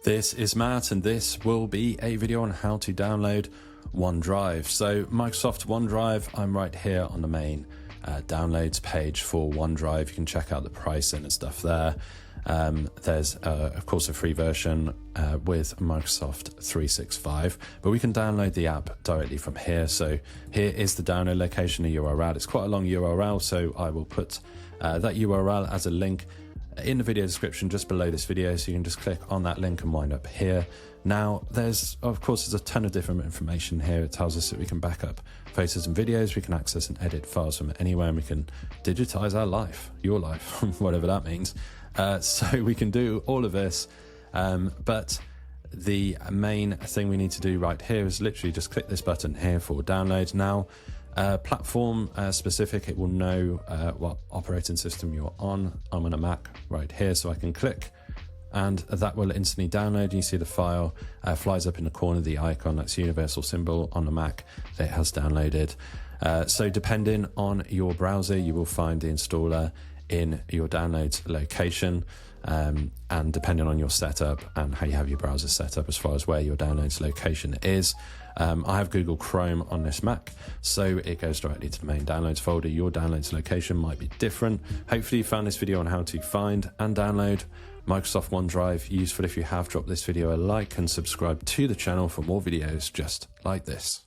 This is Matt, and this will be a video on how to download OneDrive. So Microsoft OneDrive, I'm right here on the main downloads page for OneDrive. You can check out the pricing and stuff there. There's of course a free version with Microsoft 365, but we can download the app directly from here. So here is the download location, the URL. It's quite a long URL, so I will put that URL as a link in the video description just below this video, so you can just click on that link and wind up here. Now there's a ton of different information here. It tells us that we can back up photos and videos, we can access and edit files from anywhere, and we can digitize our life, your life, whatever that means. So we can do all of this, but the main thing we need to do right here is literally just click this button here for download. Now platform specific, it will know what operating system you're on. I'm on a Mac right here, so I can click and that will instantly download. You see the file flies up in the corner, the icon, that's the universal symbol on the Mac that it has downloaded. So depending on your browser, you will find the installer in your downloads location, and depending on your setup and how you have your browser set up as far as where your downloads location is. I have Google Chrome on this Mac, so it goes directly to the main downloads folder. Your downloads location might be different. Hopefully you found this video on how to find and download Microsoft OneDrive useful. If you have, drop this video a like and subscribe to the channel for more videos just like this.